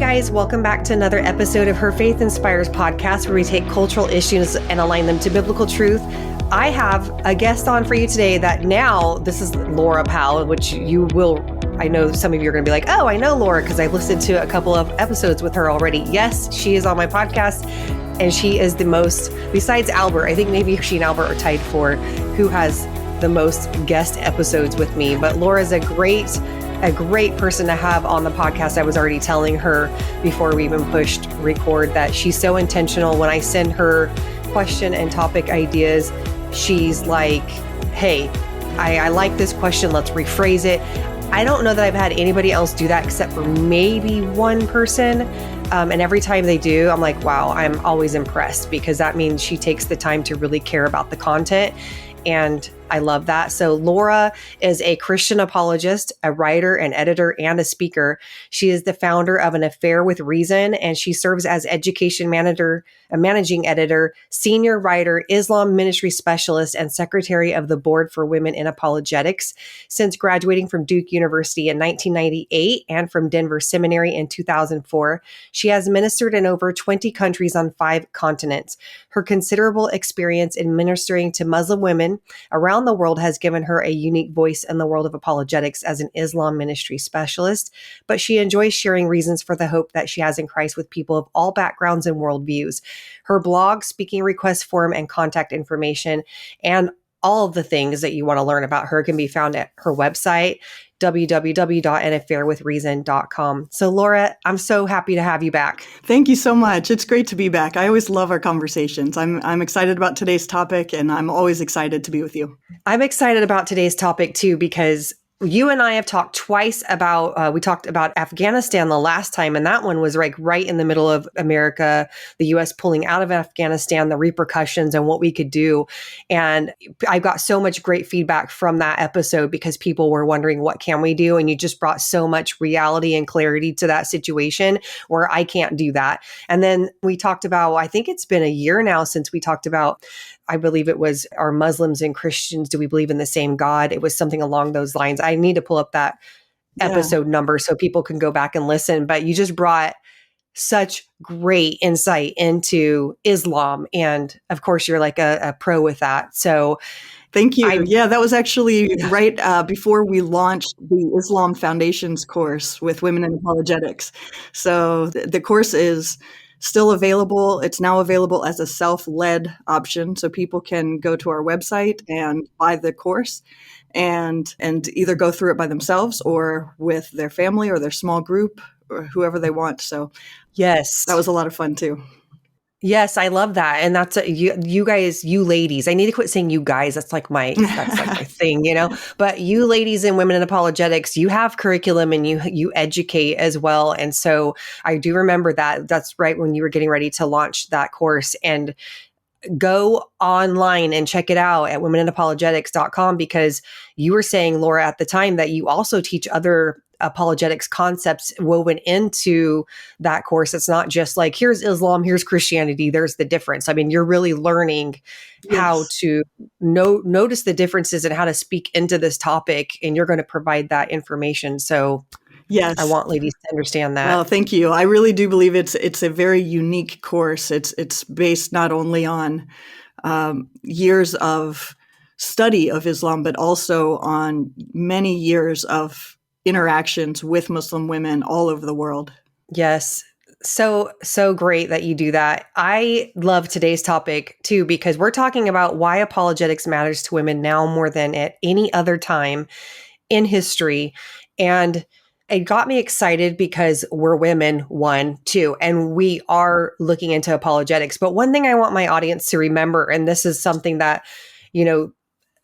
guys, welcome back to another episode of Her Faith Inspires podcast, where we take cultural issues and align them to biblical truth. I have a guest on for you today that now, this is Laura Powell, which you will, I know some of you are going to be like, oh, I know Laura because I've listened to a couple of episodes with her already. Yes, she is on my podcast, and she is the most, besides Albert, I think maybe she and Albert are tied for who has the most guest episodes with me. But Laura is a great person to have on the podcast. I was already telling her before we even pushed record that she's so intentional. When I send her question and topic ideas, she's like, hey, I like this question. Let's rephrase it. I don't know that I've had anybody else do that except for maybe one person. And every time they do, I'm like, wow, I'm always impressed, because that means she takes the time to really care about the content. And I love that. So Laura is a Christian apologist, a writer, an editor, and a speaker. She is the founder of An Affair with Reason, and she serves as education manager, a managing editor, senior writer, Islam ministry specialist, and secretary of the board for women in apologetics. Since graduating from Duke University in 1998 and from Denver Seminary in 2004, she has ministered in over 20 countries on 5 continents. Her considerable experience in ministering to Muslim women around the world has given her a unique voice in the world of apologetics as an Islam ministry specialist, but she enjoys sharing reasons for the hope that she has in Christ with people of all backgrounds and worldviews. Her blog, speaking request form, and contact information, and all of the things that you want to learn about her can be found at her website, www.anaffairwithreason.com. So Laura, I'm so happy to have you back. Thank you so much. It's great to be back. I always love our conversations. I'm excited about today's topic, and I'm always excited to be with you. I'm excited about today's topic too, because you and I have talked twice about, we talked about Afghanistan the last time, and that one was like right in the middle of America, the U.S. pulling out of Afghanistan, the repercussions and what we could do. And I got so much great feedback from that episode because people were wondering, what can we do? And you just brought so much reality and clarity to that situation where I can't do that. And then we talked about, I think it's been a year now since we talked about, I believe it was, are Muslims and Christians, do we believe in the same God? It was something along those lines. I need to pull up that episode number so people can go back and listen. But you just brought such great insight into Islam. And of course, you're like a pro with that. So thank you. That was actually right before we launched the Islam Foundations course with Women in Apologetics. So the course is still available. It's now available as a self-led option. So people can go to our website and buy the course and either go through it by themselves or with their family or their small group or whoever they want. So yes, that was a lot of fun too. Yes, I love that. And that's you guys, you ladies, I need to quit saying you guys. That's like my thing, you know, but you ladies and women in apologetics, you have curriculum and you educate as well. And so I do remember that. That's right when you were getting ready to launch that course. And go online and check it out at womeninapologetics.com, because you were saying, Laura, at the time that you also teach other apologetics concepts woven into that course. It's not just like, here's Islam, here's Christianity, there's the difference. I mean, you're really learning how to notice the differences and how to speak into this topic, and you're going to provide that information. So yes, I want ladies to understand that. Well, thank you. I really do believe it's a very unique course. It's based not only on years of study of Islam, but also on many years of interactions with Muslim women all over the world. Yes. So great that you do that. I love today's topic too, because we're talking about why apologetics matters to women now more than at any other time in history. And it got me excited because we're women, one, two, and we are looking into apologetics. But one thing I want my audience to remember, and this is something that, you know,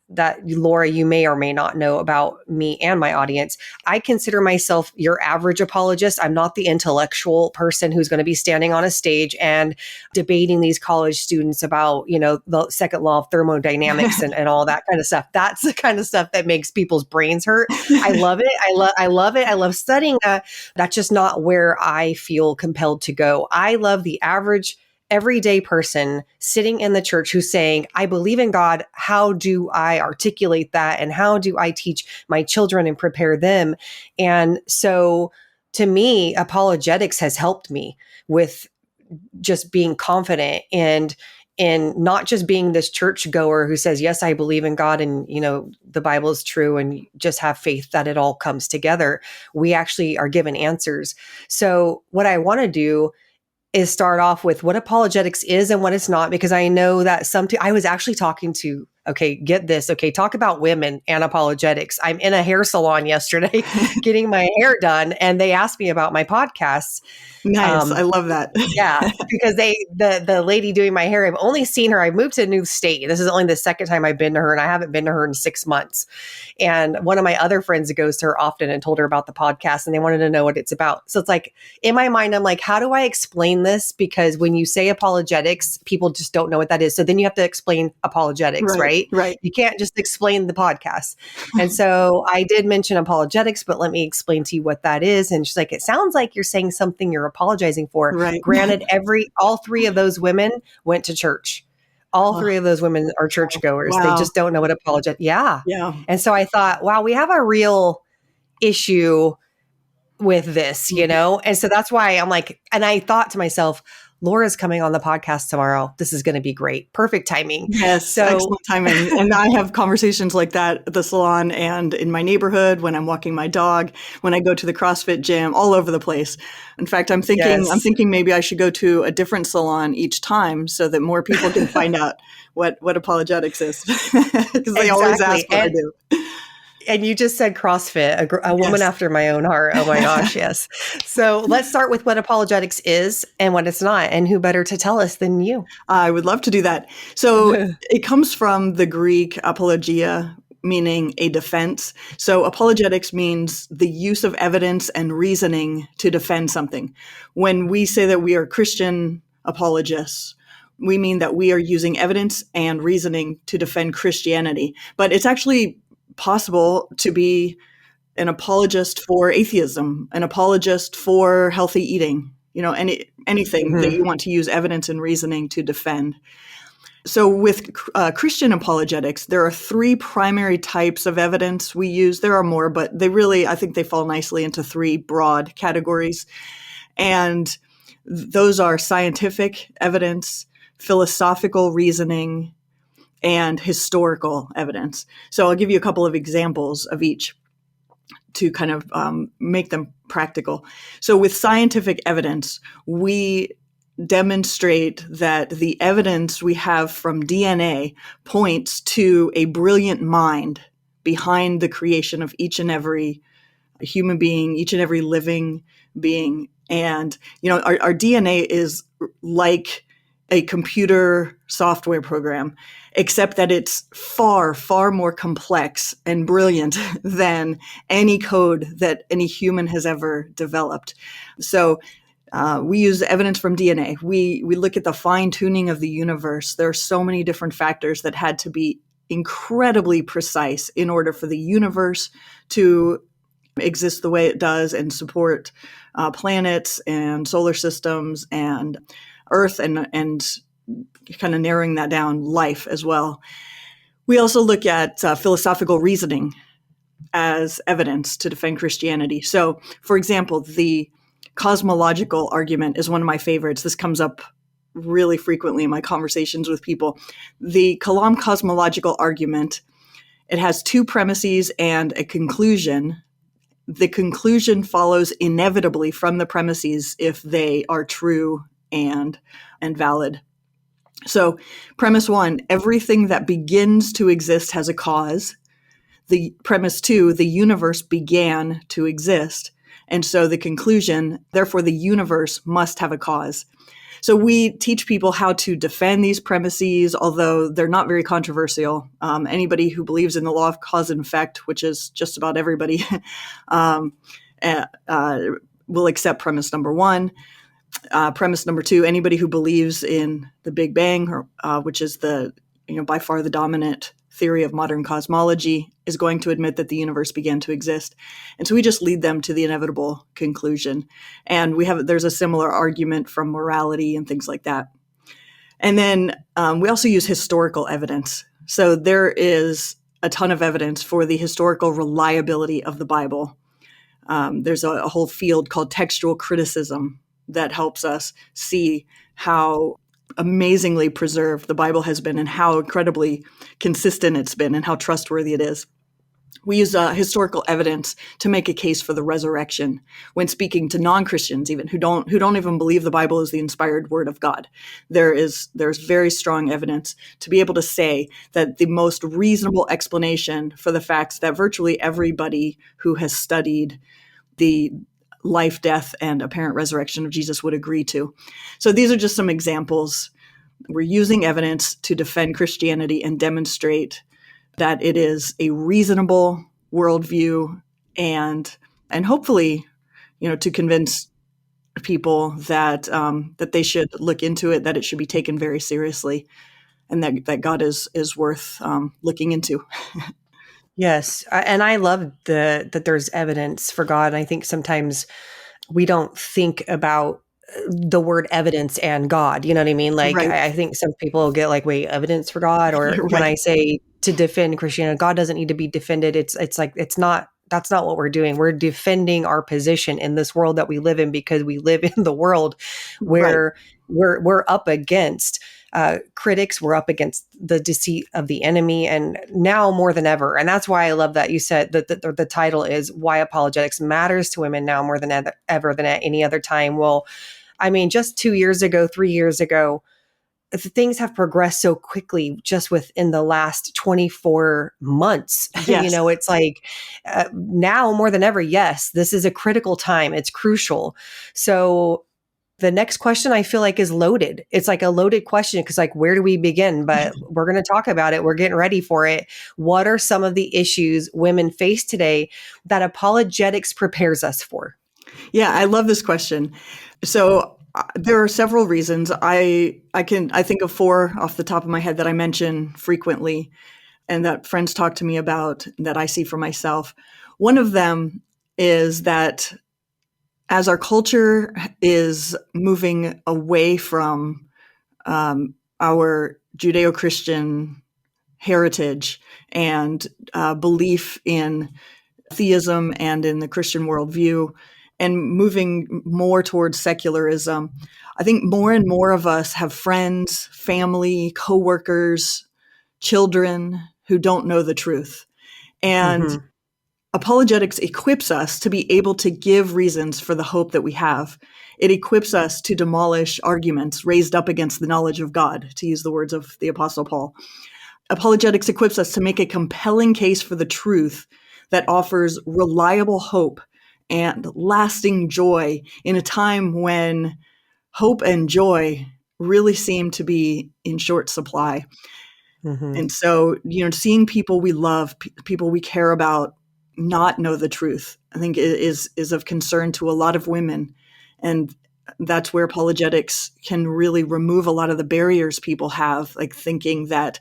that Laura, you may or may not know about me and my audience. I consider myself your average apologist. I'm not the intellectual person who's going to be standing on a stage and debating these college students about, you know, the second law of thermodynamics and all that kind of stuff. That's the kind of stuff that makes people's brains hurt. I love it. I love it. I love studying that. That's just not where I feel compelled to go. I love the average everyday person sitting in the church who's saying, I believe in God. How do I articulate that? And how do I teach my children and prepare them? And so to me, apologetics has helped me with just being confident and not just being this church goer who says, yes, I believe in God and, the Bible is true and just have faith that it all comes together. We actually are given answers. So what I want to do is start off with what apologetics is and what it's not, because I know that I was actually talking to, okay, get this. Okay. Talk about women and apologetics. I'm in a hair salon yesterday getting my hair done, and they asked me about my podcasts. Nice. I love that. Yeah, because the lady doing my hair, I've only seen her. I moved to a new state. This is only the second time I've been to her, and I haven't been to her in 6 months. And one of my other friends goes to her often and told her about the podcast, and they wanted to know what it's about. So it's like, in my mind, I'm like, how do I explain this? Because when you say apologetics, people just don't know what that is. So then you have to explain apologetics, right? Right. You can't just explain the podcast. And so I did mention apologetics, but let me explain to you what that is. And she's like, it sounds like you're saying something you're apologizing for. Right. Granted, all three of those women went to church. All three of those women are churchgoers. Wow. They just don't know what apologetic. Yeah. Yeah. And so I thought, wow, we have a real issue with this, And so that's why I'm like, and I thought to myself, Laura's coming on the podcast tomorrow. This is going to be great. Perfect timing. Yes, so excellent timing. And I have conversations like that at the salon and in my neighborhood, when I'm walking my dog, when I go to the CrossFit gym, all over the place. In fact, I'm thinking maybe I should go to a different salon each time so that more people can find out what apologetics is, because they always ask what I do. And you just said CrossFit, a woman after my own heart. Oh my gosh, yes. So let's start with what apologetics is and what it's not. And who better to tell us than you? I would love to do that. So it comes from the Greek apologia, meaning a defense. So apologetics means the use of evidence and reasoning to defend something. When we say that we are Christian apologists, we mean that we are using evidence and reasoning to defend Christianity. But it's actually possible to be an apologist for atheism, an apologist for healthy eating, anything that you want to use evidence and reasoning to defend. So with Christian apologetics, there are three primary types of evidence we use. There are more, but I think they fall nicely into three broad categories. And those are scientific evidence, philosophical reasoning, and historical evidence. So I'll give you a couple of examples of each to kind of make them practical. So with scientific evidence, we demonstrate that the evidence we have from DNA points to a brilliant mind behind the creation of each and every human being, each and every living being. And, our DNA is like a computer software program, except that it's far, far more complex and brilliant than any code that any human has ever developed. So we use evidence from DNA. We look at the fine tuning of the universe. There are so many different factors that had to be incredibly precise in order for the universe to exist the way it does and support planets and solar systems and Earth and kind of narrowing that down, life as well. We also look at philosophical reasoning as evidence to defend Christianity. So, for example, the Cosmological Argument is one of my favorites. This comes up really frequently in my conversations with people. The Kalam Cosmological Argument, it has two premises and a conclusion. The conclusion follows inevitably from the premises if they are true and valid. So premise one, everything that begins to exist has a cause. The premise two, the universe began to exist. And so the conclusion, therefore the universe must have a cause. So we teach people how to defend these premises, although they're not very controversial. Anybody who believes in the law of cause and effect, which is just about everybody, will accept premise number one. Premise number two, anybody who believes in the Big Bang, which is by far the dominant theory of modern cosmology, is going to admit that the universe began to exist. And so we just lead them to the inevitable conclusion. And there's a similar argument from morality and things like that. And then we also use historical evidence. So there is a ton of evidence for the historical reliability of the Bible. There's a whole field called textual criticism that helps us see how amazingly preserved the Bible has been and how incredibly consistent it's been and how trustworthy it is. We use historical evidence to make a case for the resurrection when speaking to non-Christians, even who don't even believe the Bible is the inspired word of God. There's very strong evidence to be able to say that the most reasonable explanation for the facts that virtually everybody who has studied the life, death, and apparent resurrection of Jesus would agree to. So these are just some examples. We're using evidence to defend Christianity and demonstrate that it is a reasonable worldview, and hopefully, to convince people that that they should look into it, that it should be taken very seriously, and that God is worth looking into. Yes, and I love that there's evidence for God. And I think sometimes we don't think about the word evidence and God. You know what I mean? Like, Right. I think some people get like, wait, evidence for God? Or when Right. I say to defend Christianity, God doesn't need to be defended. It's like, that's not what we're doing. We're defending our position in this world that we live in, because we live in the world Right. where we're up against critics, we're up against the deceit of the enemy, and now more than ever. And that's why I love that you said that the title is Why Apologetics Matters to Women Now More Than Ever Than at Any Other Time. Well, I mean, just 2 years ago, 3 years ago, things have progressed so quickly just within the last 24 months. Yes. It's like now more than ever, yes, this is a critical time. It's crucial. So the next question I feel like is loaded. It's like a loaded question because, like, where do we begin? But we're going to talk about it. We're getting ready for it. What are some of the issues women face today that apologetics prepares us for? Yeah, I love this question. So there are several reasons. I think of 4 off the top of my head that I mention frequently and that friends talk to me about, that I see for myself. One of them is that as our culture is moving away from our Judeo-Christian heritage and belief in theism and in the Christian worldview, and moving more towards secularism, I think more and more of us have friends, family, coworkers, children who don't know the truth. And Mm-hmm. apologetics equips us to be able to give reasons for the hope that we have. It equips us to demolish arguments raised up against the knowledge of God, to use the words of the Apostle Paul. Apologetics equips us to make a compelling case for the truth that offers reliable hope and lasting joy in a time when hope and joy really seem to be in short supply. Mm-hmm. And so, seeing people we love, people we care about, not know the truth, I think is of concern to a lot of women. And that's where apologetics can really remove a lot of the barriers people have, like thinking that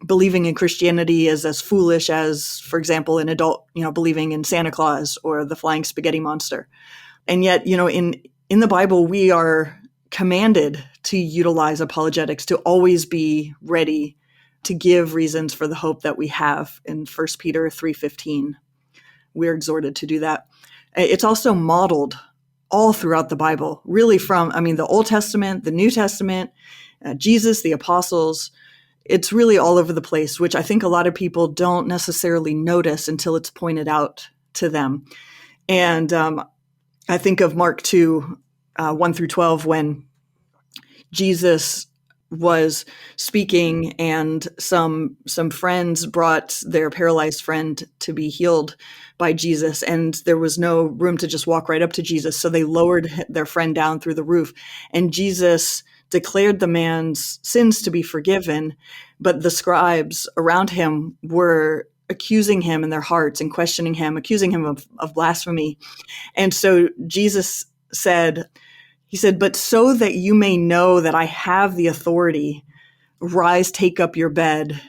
believing in Christianity is as foolish as, for example, an adult, believing in Santa Claus or the flying spaghetti monster. And yet, in the Bible, we are commanded to utilize apologetics, to always be ready to give reasons for the hope that we have. In 1 Peter 3:15, we're exhorted to do that. It's also modeled all throughout the Bible, really from, the Old Testament, the New Testament, Jesus, the apostles. It's really all over the place, which I think a lot of people don't necessarily notice until it's pointed out to them. And I think of Mark 2, 1 through 12, when Jesus was speaking and some friends brought their paralyzed friend to be healed by Jesus, and there was no room to just walk right up to Jesus. So they lowered their friend down through the roof, and Jesus declared the man's sins to be forgiven, but the scribes around him were accusing him in their hearts and questioning him, accusing him of blasphemy. And so Jesus said, but so that you may know that I have the authority, rise, take up your bed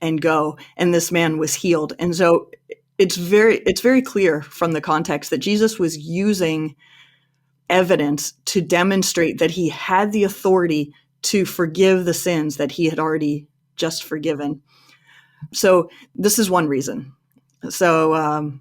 and go. And this man was healed. And so it's very clear from the context that Jesus was using evidence to demonstrate that he had the authority to forgive the sins that he had already just forgiven. So this is one reason. So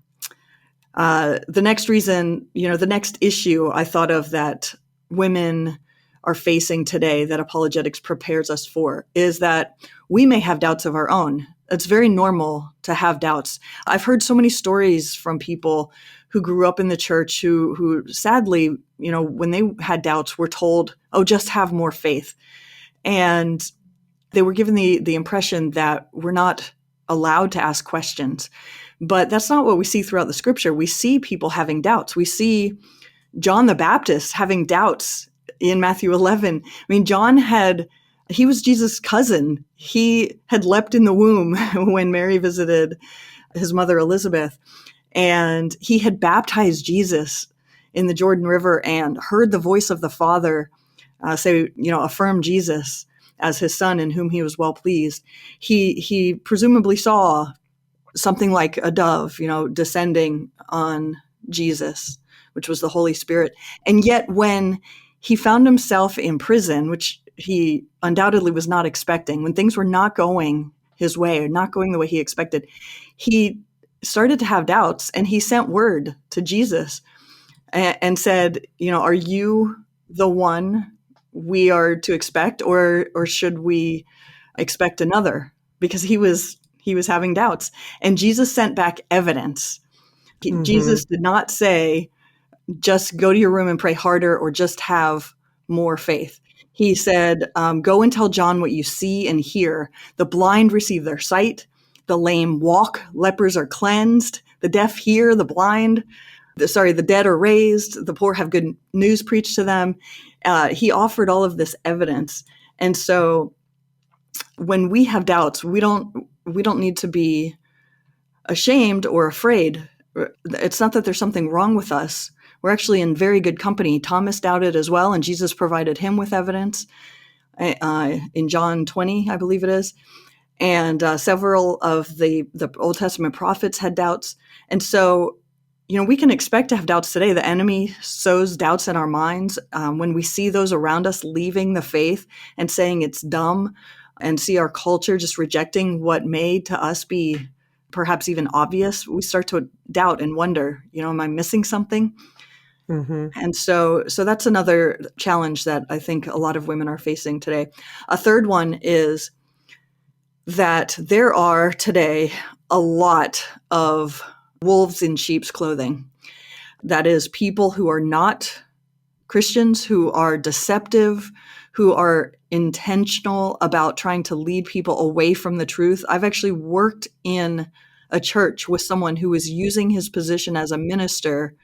The next reason, the next issue I thought of that women are facing today that apologetics prepares us for is that we may have doubts of our own. It's very normal to have doubts. I've heard so many stories from people who grew up in the church who sadly, when they had doubts, were told, oh, just have more faith. And they were given the impression that we're not allowed to ask questions. But that's not what we see throughout the scripture. We see people having doubts. We see John the Baptist having doubts in Matthew 11. I mean, he was Jesus' cousin. He had leapt in the womb when Mary visited his mother Elizabeth. And he had baptized Jesus in the Jordan River and heard the voice of the Father say, affirm Jesus as his son in whom he was well pleased. He presumably saw something like a dove, descending on Jesus, which was the Holy Spirit. And yet when he found himself in prison, which he undoubtedly was not expecting, when things were not going his way or not going the way he expected, he started to have doubts, and he sent word to Jesus and said, are you the one we are to expect, or should we expect another? Because he was having doubts. And Jesus sent back evidence. Jesus did not say, just go to your room and pray harder or just have more faith. He said, go and tell John what you see and hear. The blind receive their sight. The lame walk. Lepers are cleansed. The deaf hear. The dead are raised. The poor have good news preached to them. He offered all of this evidence. And so when we have doubts, we don't need to be ashamed or afraid. It's not that there's something wrong with us. We're actually in very good company. Thomas doubted as well, and Jesus provided him with evidence in John 20, I believe it is. And several of the Old Testament prophets had doubts. And so, we can expect to have doubts today. The enemy sows doubts in our minds. When we see those around us leaving the faith and saying it's dumb, and see our culture just rejecting what may to us be perhaps even obvious, we start to doubt and wonder, am I missing something? And so that's another challenge that I think a lot of women are facing today. A third one is that there are today a lot of wolves in sheep's clothing. That is, people who are not Christians, who are deceptive, who are intentional about trying to lead people away from the truth. I've actually worked in a church with someone who was using his position as a minister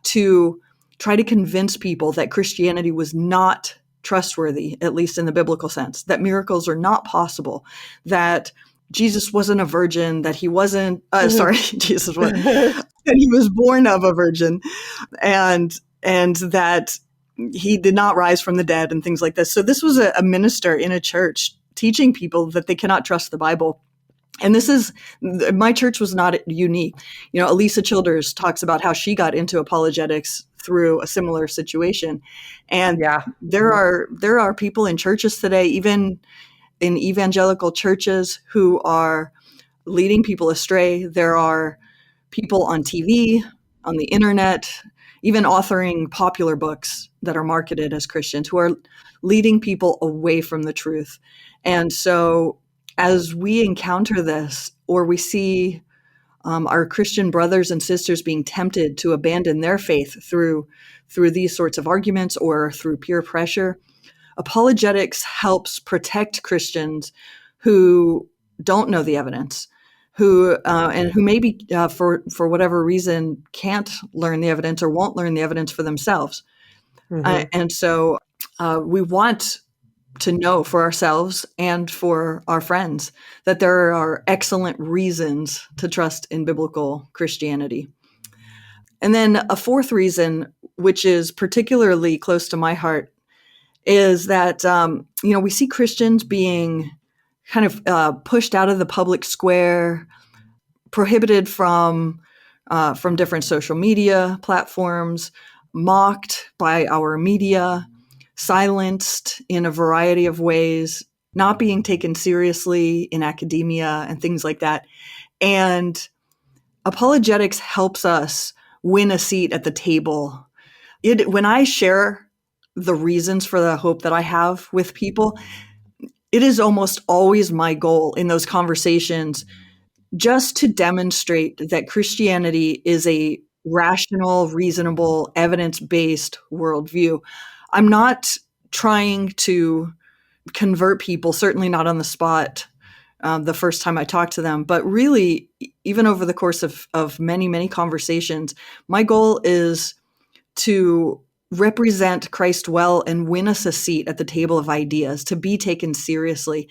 to try to convince people that Christianity was not trustworthy, at least in the biblical sense, that miracles are not possible, that Jesus wasn't a virgin, that he wasn't, Jesus was, that he was born of a virgin, and that he did not rise from the dead and things like this. So this was a minister in a church teaching people that they cannot trust the Bible. And my church was not unique. Elisa Childers talks about how she got into apologetics through a similar situation. And there are people in churches today, even in evangelical churches, who are leading people astray. There are people on TV, on the internet, even authoring popular books that are marketed as Christians, who are leading people away from the truth. And so as we encounter this, or we see our Christian brothers and sisters being tempted to abandon their faith through these sorts of arguments or through peer pressure, apologetics helps protect Christians who don't know the evidence, who maybe for whatever reason can't learn the evidence or won't learn the evidence for themselves. And so we want to know for ourselves and for our friends that there are excellent reasons to trust in biblical Christianity. And then a fourth reason, which is particularly close to my heart, is that, we see Christians being kind of pushed out of the public square, prohibited from different social media platforms, mocked by our media, silenced in a variety of ways, not being taken seriously in academia and things like that. And apologetics helps us win a seat at the table. When I share the reasons for the hope that I have with people, it is almost always my goal in those conversations just to demonstrate that Christianity is a rational, reasonable, evidence-based worldview. I'm not trying to convert people, certainly not on the spot the first time I talk to them, but really, even over the course of many, many conversations, my goal is to represent Christ well and win us a seat at the table of ideas, to be taken seriously.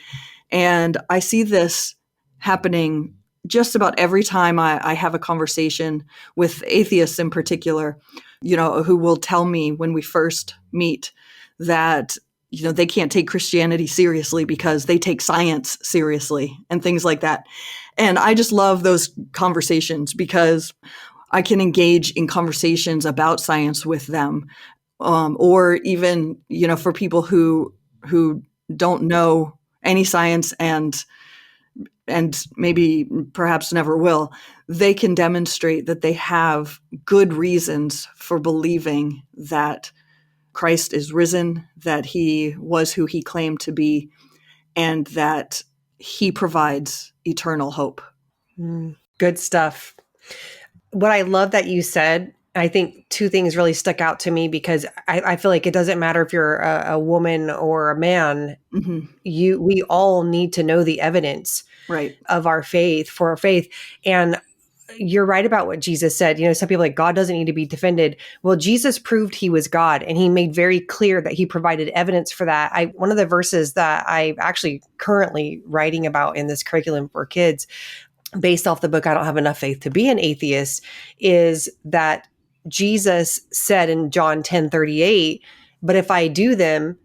And I see this happening just about every time I have a conversation with atheists in particular, who will tell me when we first meet that, they can't take Christianity seriously because they take science seriously and things like that. And I just love those conversations because I can engage in conversations about science with them, or even, for people who don't know any science and maybe perhaps never will, they can demonstrate that they have good reasons for believing that Christ is risen, that he was who he claimed to be, and that he provides eternal hope. Good stuff. What I love that you said, I think two things really stuck out to me because I feel like it doesn't matter if you're a woman or a man. Mm-hmm. We all need to know the evidence of our faith for our faith. And you're right about what Jesus said. Some people are like, God doesn't need to be defended. Well, Jesus proved he was God, and he made very clear that he provided evidence for that. One of the verses that I'm actually currently writing about in this curriculum for kids, based off the book, I Don't Have Enough Faith to Be an Atheist, is that Jesus said in John 10:38, but if I do them,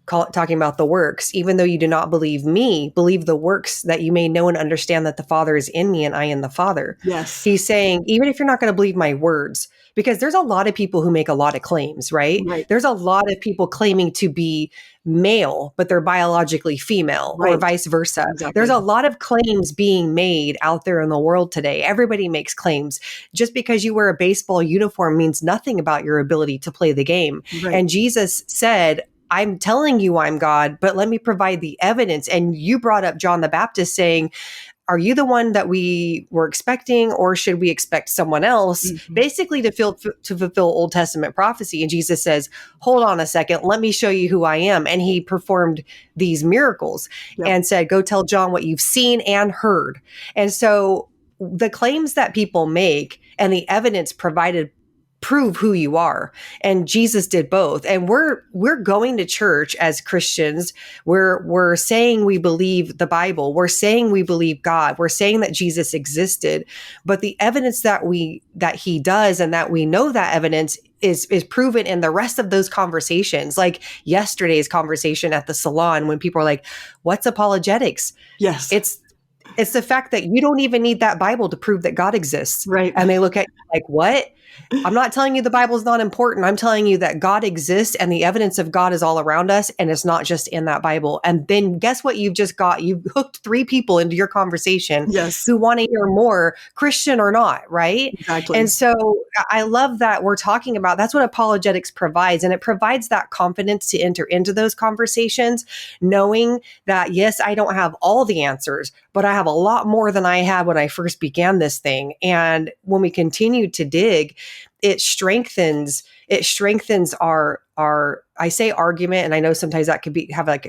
talking about the works, even though you do not believe me, believe the works that you may know and understand that the Father is in me and I in the Father. Yes. He's saying, even if you're not going to believe my words, because there's a lot of people who make a lot of claims, right? There's a lot of people claiming to be male, but they're biologically female, or vice versa. Exactly. There's a lot of claims being made out there in the world today. Everybody makes claims. Just because you wear a baseball uniform means nothing about your ability to play the game. And Jesus said, I'm telling you I'm God, but let me provide the evidence. And you brought up John the Baptist saying, are you the one that we were expecting, or should we expect someone else? Mm-hmm. Basically to fulfill Old Testament prophecy. And Jesus says, hold on a second, let me show you who I am. And he performed these miracles and said, go tell John what you've seen and heard. And so the claims that people make and the evidence provided prove who you are. And Jesus did both. And we're going to church as Christians. We're saying we believe the Bible. We're saying we believe God. We're saying that Jesus existed. But the evidence that he does and that we know that evidence is proven in the rest of those conversations. Like yesterday's conversation at the salon when people are like, what's apologetics? Yes. It's the fact that you don't even need that Bible to prove that God exists. Right. And they look at you like, what? I'm not telling you the Bible is not important. I'm telling you that God exists and the evidence of God is all around us, and it's not just in that Bible. And then guess what you've just got? You've hooked 3 people into your conversation who want to hear more, Christian or not, right? Exactly. And so I love that we're talking about, that's what apologetics provides. And it provides that confidence to enter into those conversations, knowing that, yes, I don't have all the answers, but I have a lot more than I had when I first began this thing. And when we continue to dig, it strengthens our I say argument, and I know sometimes that could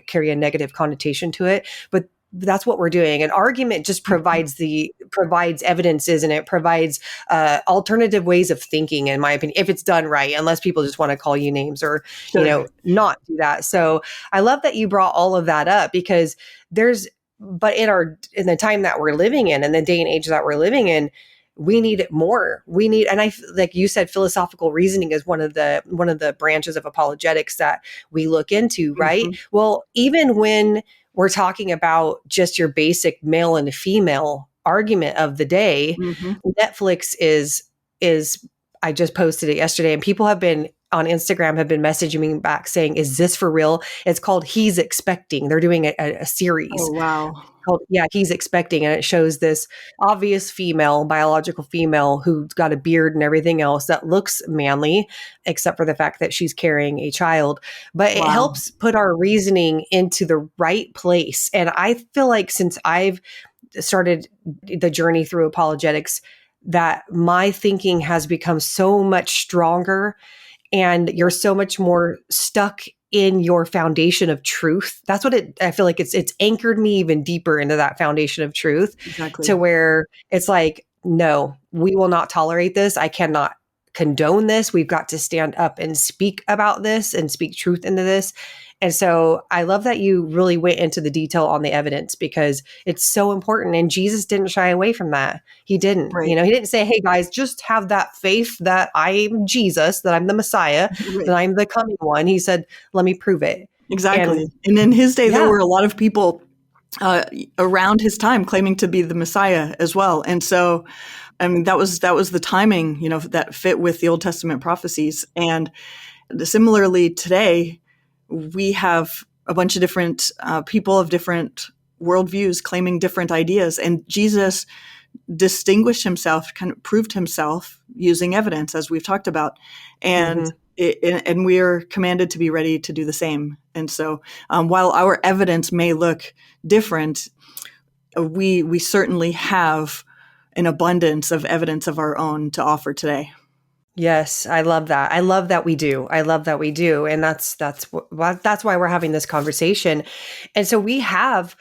carry a negative connotation to it, but that's what we're doing. An argument just provides evidences, and it provides alternative ways of thinking, in my opinion, if it's done right, unless people just want to call you names or not do that. So I love that you brought all of that up, because but in the time that we're living in the day and age that we're living in, we need it more. And like you said, philosophical reasoning is one of the branches of apologetics that we look into, right? Mm-hmm. Well, even when we're talking about just your basic male and female argument of the day, Netflix is I just posted it yesterday, and people have been on Instagram have been messaging me back saying, is this for real? It's called He's Expecting. They're doing a series Oh, wow. called, yeah, He's Expecting. And it shows this obvious female, biological female, who's got a beard and everything else that looks manly, except for the fact that she's carrying a child. But it Wow. helps put our reasoning into the right place. And I feel like since I've started the journey through apologetics, that my thinking has become so much stronger, and you're so much more stuck in your foundation of truth. That's what I feel like it's anchored me even deeper into that foundation of truth, Exactly. to where it's like, no, we will not tolerate this. I cannot condone this. We've got to stand up and speak about this and speak truth into this. And so I love that you really went into the detail on the evidence, because it's so important. And Jesus didn't shy away from that. He didn't, Right. he didn't say, hey guys, just have that faith that I'm Jesus, that I'm the Messiah, Right. that I'm the coming one. He said, let me prove it. Exactly. And in his day, there Yeah. were a lot of people around his time claiming to be the Messiah as well. And so, I mean, that was the timing, that fit with the Old Testament prophecies. And similarly today, we have a bunch of different people of different worldviews claiming different ideas. And Jesus distinguished himself, kind of proved himself using evidence, as we've talked about. And and we are commanded to be ready to do the same. And so while our evidence may look different, we certainly have an abundance of evidence of our own to offer today. Yes, I love that. I love that we do. I love that we do. And that's why we're having this conversation. And so we have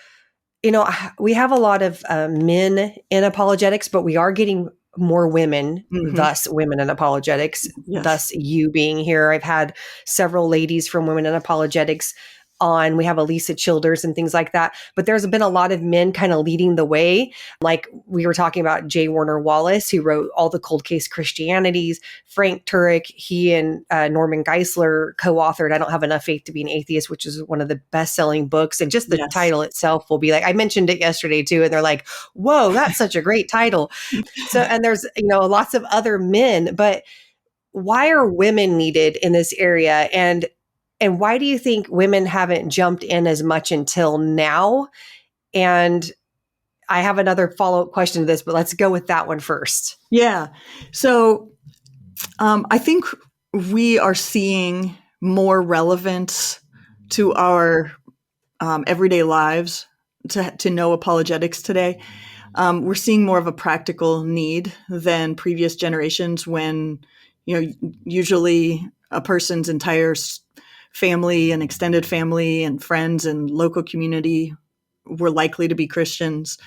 a lot of men in apologetics, but we are getting more women, thus women in apologetics, Yes. thus you being here. I've had several ladies from Women in Apologetics on. We have Elisa Childers and things like that. But there's been a lot of men kind of leading the way. Like we were talking about J. Warner Wallace, who wrote all the Cold Case Christianities, Frank Turek, he and Norman Geisler co-authored I Don't Have Enough Faith to Be an Atheist, which is one of the best-selling books. And just the Yes. title itself will be like, I mentioned it yesterday too, and they're like, whoa, that's such a great title. So, and there's, lots of other men, but why are women needed in this area? And why do you think women haven't jumped in as much until now? And I have another follow-up question to this, but let's go with that one first. Yeah. So I think we are seeing more relevance to our everyday lives to know apologetics today. We're seeing more of a practical need than previous generations, when, usually a person's entire family and extended family and friends and local community were likely to be Christians.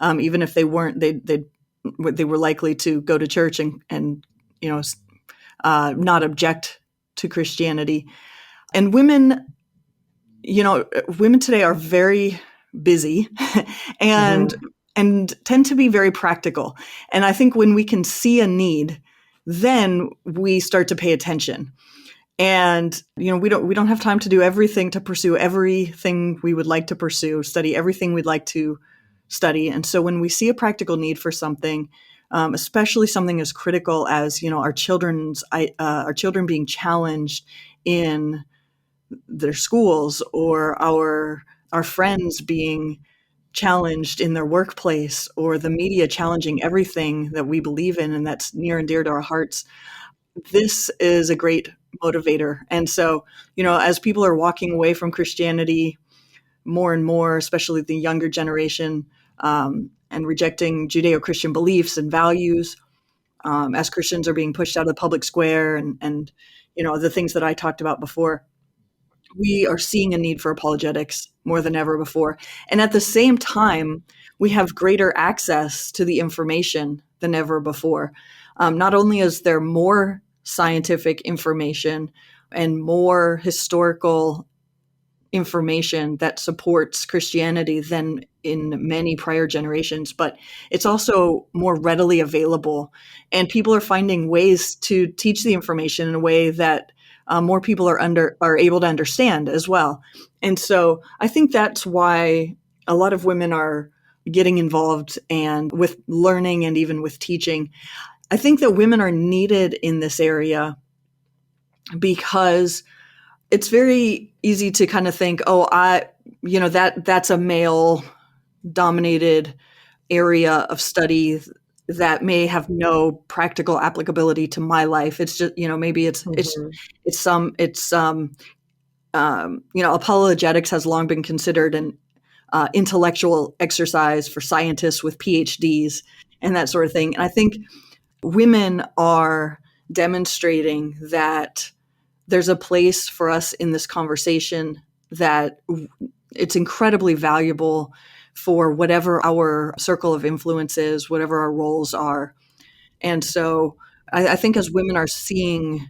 Even if they weren't, they were likely to go to church and not object to Christianity. And women today are very busy and tend to be very practical. And I think when we can see a need, then we start to pay attention. And we don't have time to do everything, to pursue everything we would like to pursue, study everything we'd like to study. And so when we see a practical need for something, especially something as critical as our children being challenged in their schools, or our friends being challenged in their workplace, or the media challenging everything that we believe in and that's near and dear to our hearts, this is a great motivator. And so, as people are walking away from Christianity more and more, especially the younger generation, and rejecting Judeo-Christian beliefs and values, as Christians are being pushed out of the public square and the things that I talked about before, we are seeing a need for apologetics more than ever before. And at the same time, we have greater access to the information than ever before. Not only is there more scientific information and more historical information that supports Christianity than in many prior generations, but it's also more readily available. And people are finding ways to teach the information in a way that more people are able to understand as well. And so I think that's why a lot of women are getting involved and with learning and even with teaching. I think that women are needed in this area because it's very easy to kind of think, oh, that's a male dominated area of study that may have no practical applicability to my life. It's just, maybe Mhm. apologetics has long been considered an intellectual exercise for scientists with PhDs and that sort of thing. And I think women are demonstrating that there's a place for us in this conversation, that it's incredibly valuable for whatever our circle of influence is, whatever our roles are. And so I think as women are seeing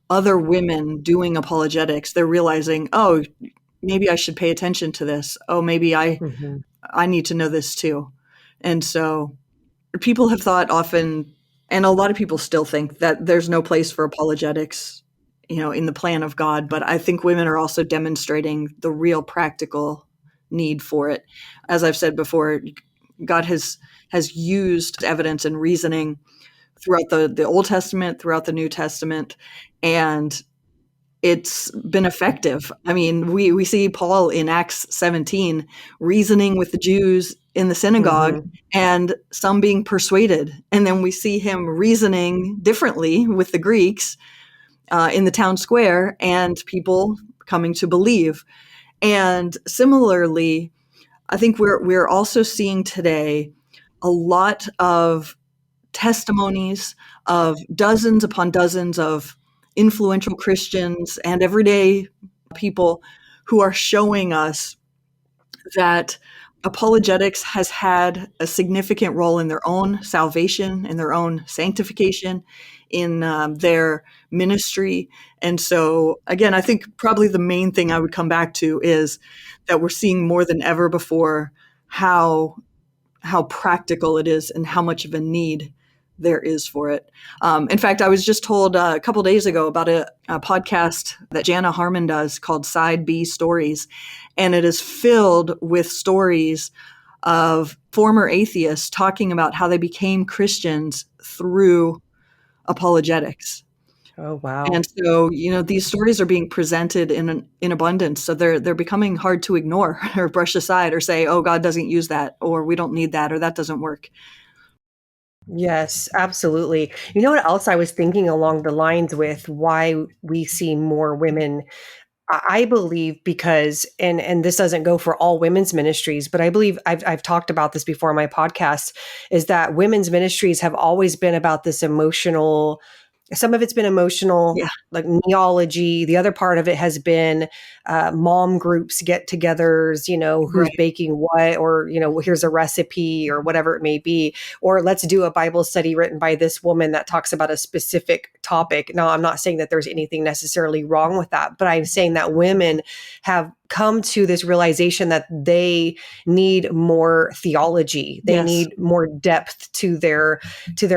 other women doing apologetics, they're realizing, oh, maybe I should pay attention to this. Oh, maybe Mhm. I need to know this too. And so people have thought often, and a lot of people still think, that there's no place for apologetics, in the plan of God. But I think women are also demonstrating the real practical need for it. As I've said before, God has used evidence and reasoning throughout the Old Testament, throughout the New Testament, and it's been effective. I mean, we see Paul in Acts 17 reasoning with the Jews in the synagogue, Mhm. and some being persuaded. And then we see him reasoning differently with the Greeks in the town square, and people coming to believe. And similarly, I think we're also seeing today a lot of testimonies of dozens upon dozens of influential Christians and everyday people who are showing us that apologetics has had a significant role in their own salvation, in their own sanctification, in their ministry. And so, again, I think probably the main thing I would come back to is that we're seeing more than ever before how practical it is and how much of a need there is for it. In fact, I was just told a couple days ago about a podcast that Jana Harmon does called Side B Stories, and it is filled with stories of former atheists talking about how they became Christians through apologetics. Oh, wow. And so, these stories are being presented in abundance. So they're becoming hard to ignore or brush aside or say, "Oh, God doesn't use that," or "We don't need that," or "That doesn't work." Yes, absolutely. You know what else I was thinking along the lines with why we see more women? I believe because and this doesn't go for all women's ministries, but I believe I've talked about this before on my podcast, is that women's ministries have always been about this emotional. Some of it's been emotional, Yeah, like neology. The other part of it has been mom groups, get-togethers. Who's right. baking what, or here's a recipe or whatever it may be, or let's do a Bible study written by this woman that talks about a specific topic. Now, I'm not saying that there's anything necessarily wrong with that, but I'm saying that women have come to this realization that they need more theology. They Yes, need more depth to their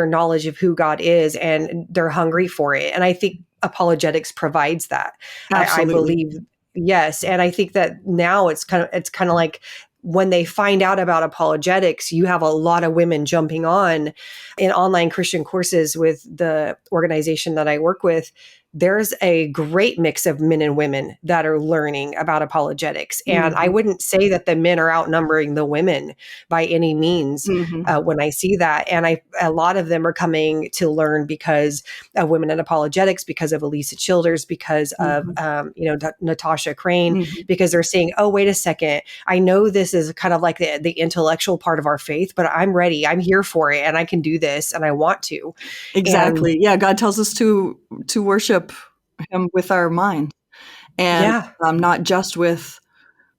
knowledge of who God is, and they're hungry for it. And I think apologetics provides that. I absolutely. believe, yes. And I think that now it's kind of like when they find out about apologetics, you have a lot of women jumping on in online Christian courses with the organization that I work with. There's a great mix of men and women that are learning about apologetics. And I Mhm, wouldn't say that the men are outnumbering the women by any means mhm, when I see that. And a lot of them are coming to learn because of Women in Apologetics, because of Elisa Childers, because of, mhm, Natasha Crane, mhm. because they're saying, oh, wait a second. I know this is kind of like the intellectual part of our faith, but I'm ready. I'm here for it. And I can do this and I want to. And Exactly. Yeah, God tells us to worship Him with our mind, and yeah. not just with,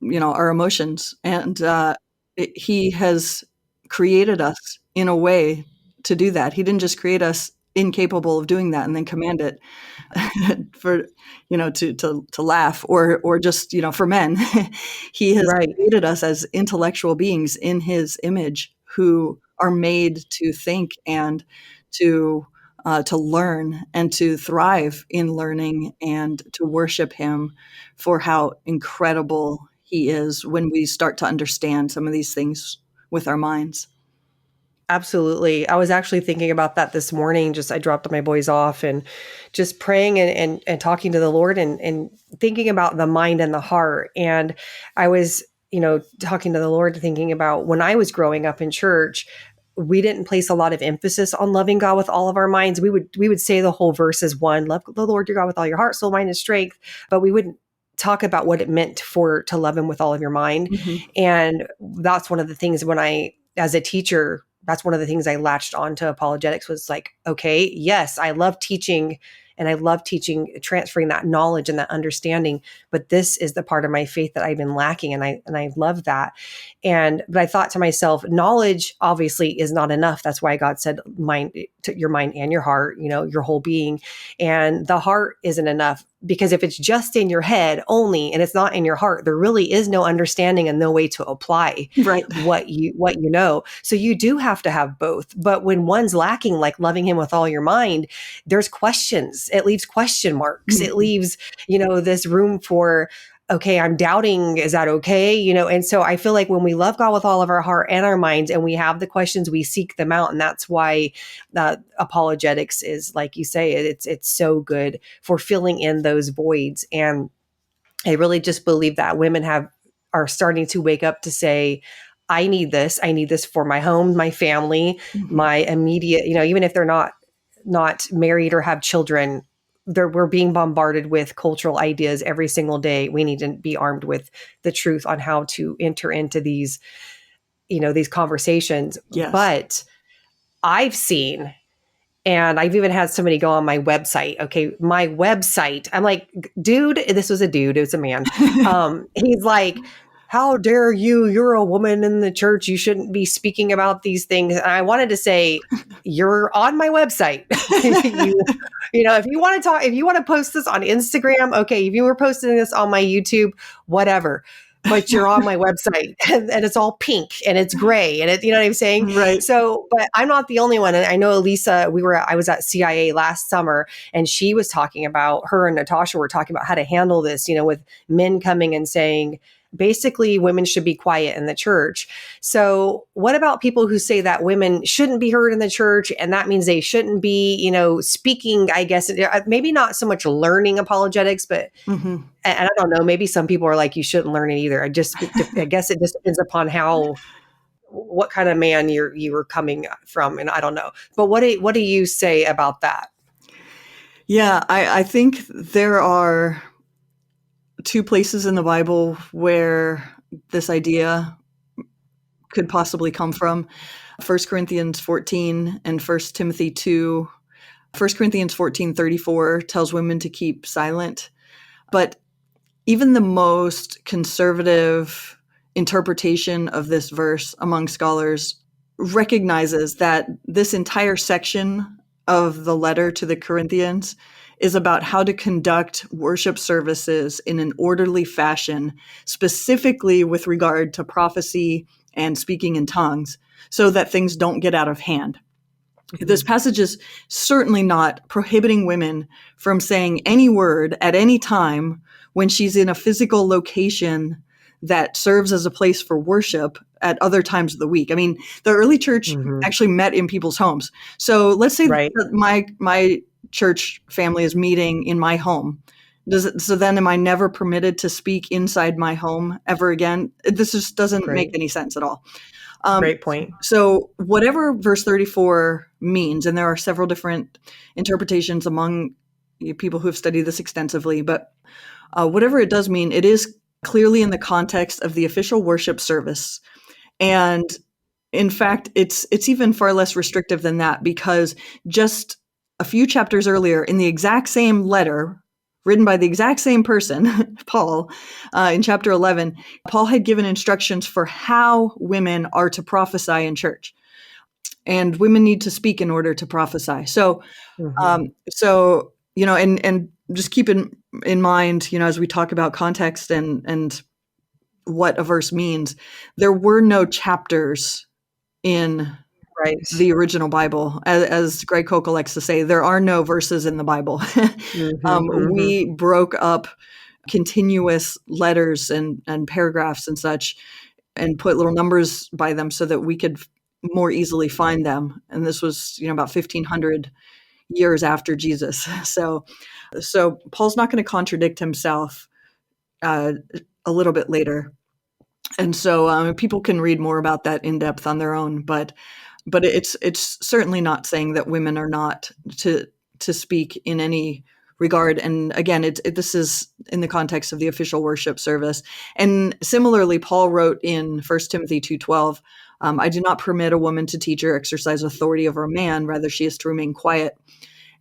our emotions. And He has created us in a way to do that. He didn't just create us incapable of doing that and then command it for, to laugh, or just, for men. He has Right. created us as intellectual beings in His image, who are made to think and to learn and to thrive in learning and to worship Him for how incredible He is when we start to understand some of these things with our minds. Absolutely. I was actually thinking about that this morning. I dropped my boys off and just praying and talking to the Lord and thinking about the mind and the heart. And I was, talking to the Lord, thinking about when I was growing up in church, we didn't place a lot of emphasis on loving God with all of our minds. We would say the whole verse is one, love the Lord your God with all your heart, soul, mind, and strength, but we wouldn't talk about what it meant to love him with all of your mind. Mm-hmm. And that's one of the things as a teacher, that's one of the things I latched onto apologetics was like, okay, yes, I love teaching and I love teaching, transferring that knowledge and that understanding, but this is the part of my faith that I've been lacking. And I love that. But I thought to myself, knowledge obviously is not enough. That's why God said your mind and your heart, your whole being. And the heart isn't enough, because if it's just in your head only and it's not in your heart, there really is no understanding and no way to apply Right. what you know. So you do have to have both. But when one's lacking, like loving him with all your mind, there's questions. It leaves question marks. Mm-hmm. It leaves, this room for, okay, I'm doubting, is that okay? And so I feel like when we love God with all of our heart and our minds and we have the questions, we seek them out. And that's why apologetics is, like you say, it's so good for filling in those voids. And I really just believe that women are starting to wake up to say, I need this for my home, my family, Mm-hmm. my immediate, even if they're not married or have children, we're being bombarded with cultural ideas every single day. We need to be armed with the truth on how to enter into these, these conversations. Yes. But I've seen, and I've even had somebody go on my website. Okay, my website. I'm like, dude, this was a dude. It was a man. He's like, how dare you? You're a woman in the church. You shouldn't be speaking about these things. And I wanted to say, you're on my website. If you want to talk, if you want to post this on Instagram, okay. If you were posting this on my YouTube, whatever. But you're on my website and it's all pink and it's gray and you know what I'm saying? Right. So, but I'm not the only one. And I know Elisa, I was at CIA last summer and she was talking about, her and Natasha were talking about how to handle this, with men coming and saying, basically women should be quiet in the church. So what about people who say that women shouldn't be heard in the church? And that means they shouldn't be, speaking, I guess, maybe not so much learning apologetics, but Mm-hmm. and I don't know, maybe some people are like, you shouldn't learn it either. I guess it just depends upon what kind of man you were coming from. And I don't know, but what do you say about that? Yeah, I think there are two places in the Bible where this idea could possibly come from. 1 Corinthians 14 and 1 Timothy 2. 1 Corinthians 14:34 tells women to keep silent. But even the most conservative interpretation of this verse among scholars recognizes that this entire section of the letter to the Corinthians is about how to conduct worship services in an orderly fashion, specifically with regard to prophecy and speaking in tongues, so that things don't get out of hand. Mm-hmm. This passage is certainly not prohibiting women from saying any word at any time when she's in a physical location that serves as a place for worship at other times of the week. I mean, the early church actually met in people's homes. So let's say that my church family is meeting in my home. So then am I never permitted to speak inside my home ever again? This just doesn't make any sense at all. Great point. So whatever verse 34 means, and there are several different interpretations among people who have studied this extensively, but whatever it does mean, it is clearly in the context of the official worship service. And in fact, it's even far less restrictive than that, because just a few chapters earlier, in the exact same letter written by the exact same person, Paul, in chapter 11, Paul had given instructions for how women are to prophesy in church. And women need to speak in order to prophesy. So, and just keep in mind, as we talk about context and what a verse means, there were no chapters in the original Bible. As Greg Kokel likes to say, there are no verses in the Bible. We broke up continuous letters and paragraphs and such and put little numbers by them so that we could more easily find them. And this was, about 1500 years after Jesus. So Paul's not going to contradict himself a little bit later. And so people can read more about that in depth on their own, but it's certainly not saying that women are not to speak in any regard. And again, this is in the context of the official worship service. And similarly, Paul wrote in 1 Timothy 2:12, I do not permit a woman to teach or exercise authority over a man, rather she is to remain quiet.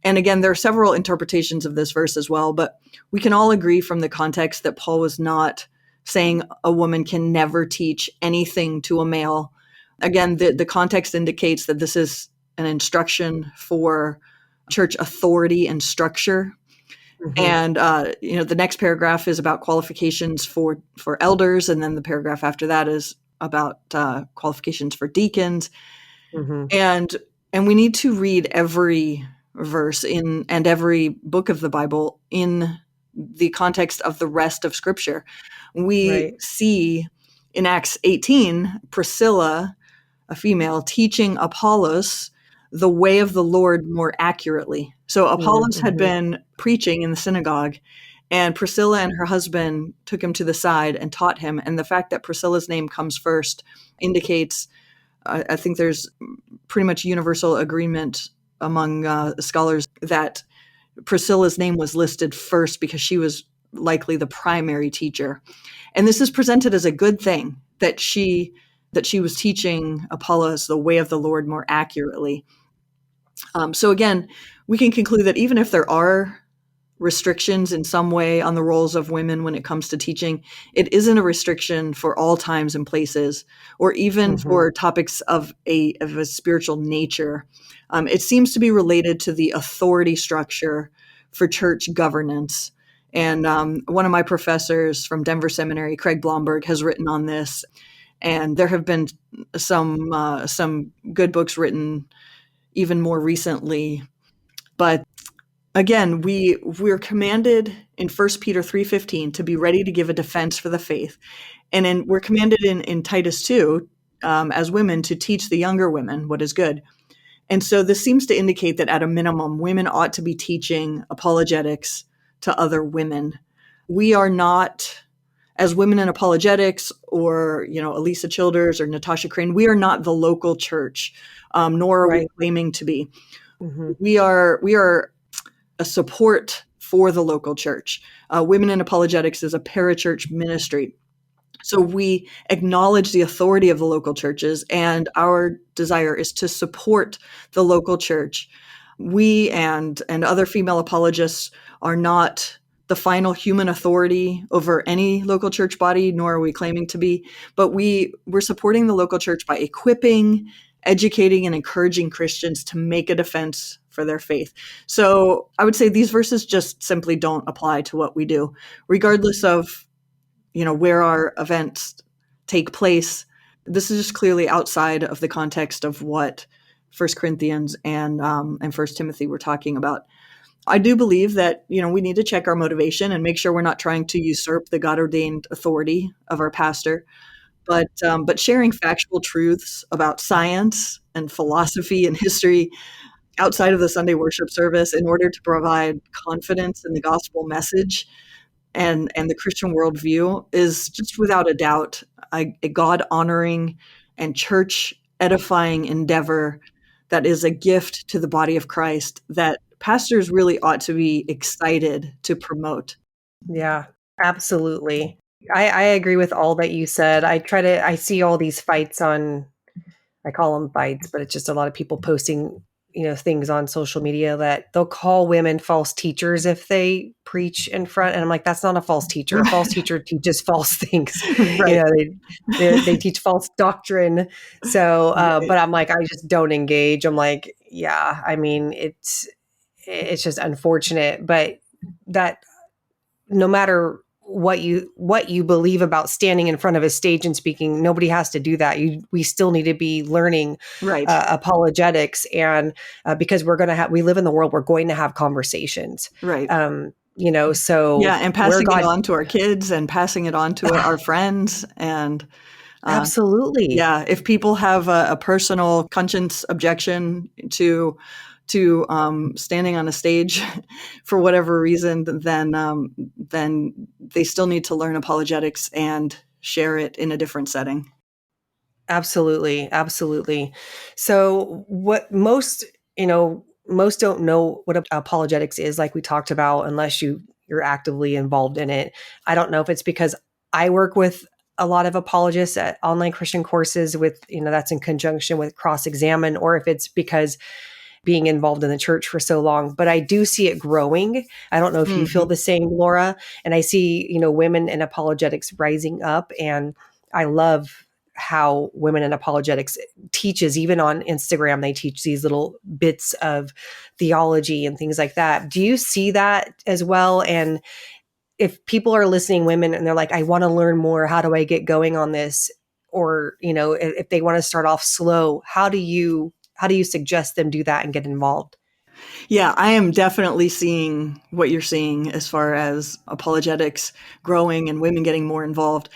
And again, there are several interpretations of this verse as well, but we can all agree from the context that Paul was not saying a woman can never teach anything to a male. Again, the context indicates that this is an instruction for church authority and structure. Mm-hmm. And, the next paragraph is about qualifications for elders. And then the paragraph after that is about qualifications for deacons. Mm-hmm. And we need to read every verse and every book of the Bible in the context of the rest of Scripture. We see in Acts 18, Priscilla, a female, teaching Apollos the way of the Lord more accurately. So Apollos had been preaching in the synagogue, and Priscilla and her husband took him to the side and taught him. And the fact that Priscilla's name comes first indicates, I think there's pretty much universal agreement among scholars that Priscilla's name was listed first because she was likely the primary teacher. And this is presented as a good thing, that she was teaching Apollos the way of the Lord more accurately. So again, we can conclude that even if there are restrictions in some way on the roles of women when it comes to teaching, it isn't a restriction for all times and places, or even for topics of a spiritual nature. It seems to be related to the authority structure for church governance. And one of my professors from Denver Seminary, Craig Blomberg, has written on this. And there have been some good books written even more recently. But again, we're commanded in 1 Peter 3:15 to be ready to give a defense for the faith. And we're commanded in Titus 2, as women, to teach the younger women what is good. And so this seems to indicate that at a minimum, women ought to be teaching apologetics to other women. We are not, as women in apologetics, or Elisa Childers or Natasha Crane, we are not the local church, nor are we claiming to be. We are a support for the local church. Women in Apologetics is a parachurch ministry. So we acknowledge the authority of the local churches, and our desire is to support the local church. We and other female apologists are not the final human authority over any local church body, nor are we claiming to be, but we're supporting the local church by equipping, educating, and encouraging Christians to make a defense for their faith. So I would say these verses just simply don't apply to what we do, regardless of where our events take place. This is just clearly outside of the context of what 1 Corinthians and 1 Timothy were talking about. I do believe that we need to check our motivation and make sure we're not trying to usurp the God-ordained authority of our pastor. But sharing factual truths about science and philosophy and history outside of the Sunday worship service in order to provide confidence in the gospel message and the Christian worldview is just without a doubt a God-honoring and church-edifying endeavor that is a gift to the body of Christ that pastors really ought to be excited to promote. Yeah, absolutely. I agree with all that you said. I see all these fights on, I call them fights, but it's just a lot of people posting, things on social media that they'll call women false teachers if they preach in front. And I'm like, that's not a false teacher. A false teacher teaches false things. Right. They teach false doctrine. So, but I'm like, I just don't engage. I'm like, yeah, I mean, it's just unfortunate, but that no matter what you believe about standing in front of a stage and speaking, nobody has to do that. We still need to be learning apologetics, and because we live in the world, we're going to have conversations, right? So and passing it on to our kids and passing it on to our friends, and Absolutely. Yeah, if people have a personal conscience objection to standing on a stage for whatever reason, then they still need to learn apologetics and share it in a different setting. Absolutely. Absolutely. So what most don't know what apologetics is, like we talked about, unless you're actively involved in it. I don't know if it's because I work with a lot of apologists at online Christian courses with, that's in conjunction with Cross Examine, or if it's because being involved in the church for so long, but I do see it growing. I don't know if you feel Mhm. the same, Laura. And I see, women in apologetics rising up. And I love how Women in Apologetics teaches, even on Instagram, they teach these little bits of theology and things like that. Do you see that as well? And if people are listening, women, and they're like, I want to learn more, how do I get going on this? Or, if they want to start off slow, how do you suggest them do that and get involved? Yeah, I am definitely seeing what you're seeing as far as apologetics growing and women getting more involved.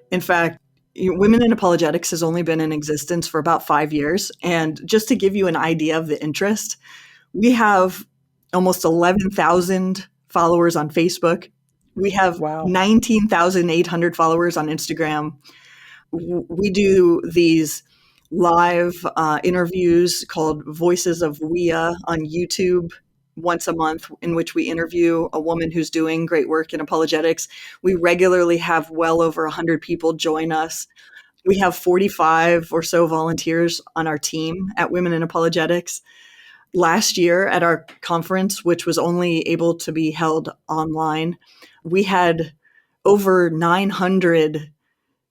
In fact, Women in Apologetics has only been in existence for about 5 years. And just to give you an idea of the interest, we have almost 11,000 followers on Facebook. We have Wow. 19,800 followers on Instagram. We do these live interviews called Voices of WIA on YouTube once a month, in which we interview a woman who's doing great work in apologetics. We regularly have well over 100 people join us. We have 45 or so volunteers on our team at Women in Apologetics. Last year at our conference, which was only able to be held online, we had over 900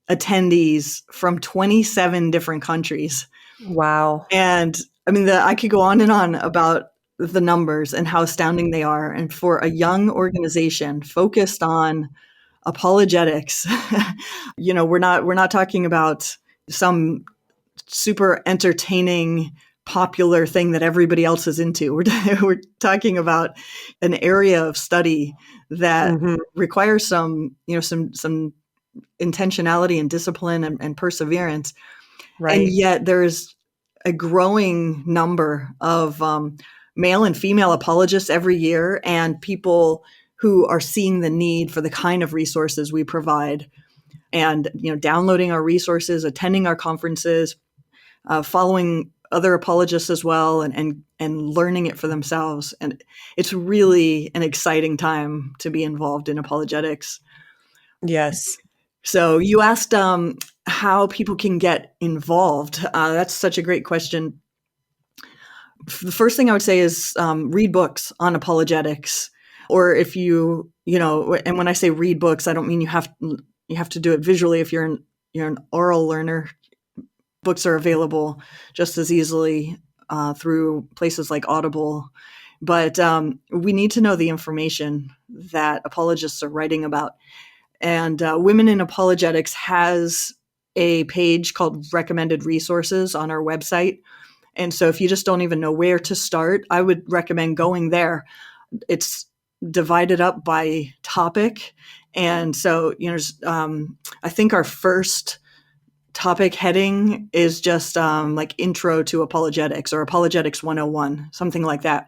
attendees from 27 different countries. Wow. And I mean, I could go on and on about the numbers and how astounding they are. And for a young organization focused on apologetics, we're not talking about some super entertaining popular thing that everybody else is into. We're talking about an area of study that Hmm. requires some intentionality and discipline and perseverance. And Right. yet there's a growing number of male and female apologists every year, and people who are seeing the need for the kind of resources we provide, and downloading our resources, attending our conferences, following other apologists as well, and learning it for themselves. And it's really an exciting time to be involved in apologetics. Yes. So you asked how people can get involved. That's such a great question. The first thing I would say is read books on apologetics, or if and when I say read books, I don't mean you have to do it visually. If you're an oral learner, books are available just as easily through places like Audible. But we need to know the information that apologists are writing about. And Women in Apologetics has a page called Recommended Resources on our website. And so if you just don't even know where to start, I would recommend going there. It's divided up by topic. And so, I think our first topic heading is just like Intro to Apologetics or Apologetics 101, something like that.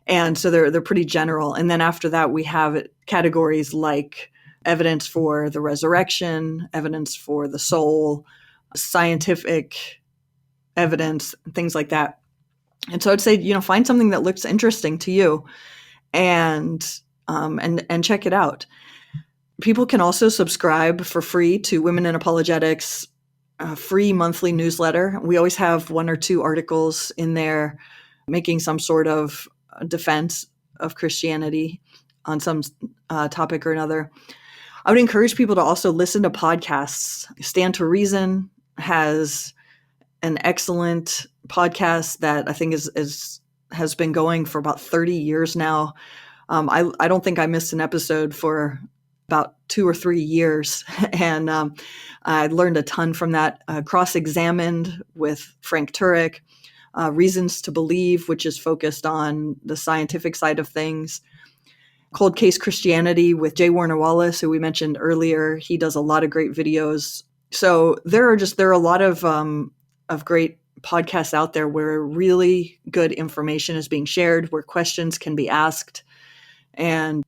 And so they're pretty general. And then after that, we have categories like evidence for the resurrection, evidence for the soul, scientific evidence, things like that. And so I'd say, find something that looks interesting to you, and check it out. People can also subscribe for free to Women in Apologetics, a free monthly newsletter. We always have one or two articles in there making some sort of defense of Christianity on some topic or another. I would encourage people to also listen to podcasts. Stand to Reason has an excellent podcast that I think has been going for about 30 years now. I don't think I missed an episode for about 2 or 3 years, and I learned a ton from that. Cross Examined with Frank Turek, Reasons to Believe, which is focused on the scientific side of things. Cold Case Christianity with J. Warner Wallace, who we mentioned earlier. He does a lot of great videos So there are a lot of great podcasts out there where really good information is being shared, where questions can be asked, and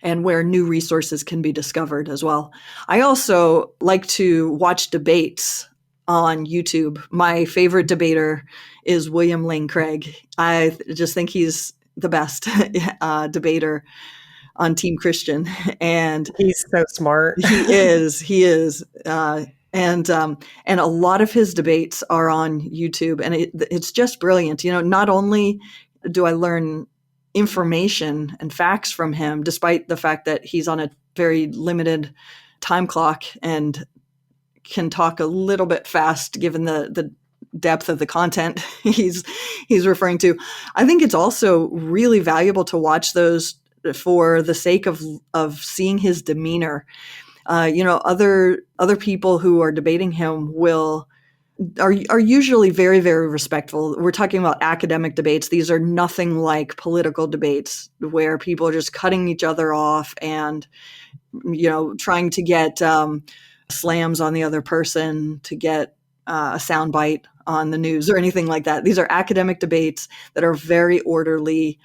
where new resources can be discovered as well. I also like to watch debates on YouTube. My favorite debater is William Lane Craig. I just think he's the best debater on Team Christian, and He's so smart. he is. And a lot of his debates are on YouTube, and it's just brilliant. Not only do I learn information and facts from him, despite the fact that he's on a very limited time clock and can talk a little bit fast given the depth of the content he's referring to. I think it's also really valuable to watch those for the sake of seeing his demeanor. Other people who are debating him are usually very, very respectful. We're talking about academic debates. These are nothing like political debates where people are just cutting each other off and, trying to get slams on the other person to get a soundbite on the news or anything like that. These are academic debates that are very orderly.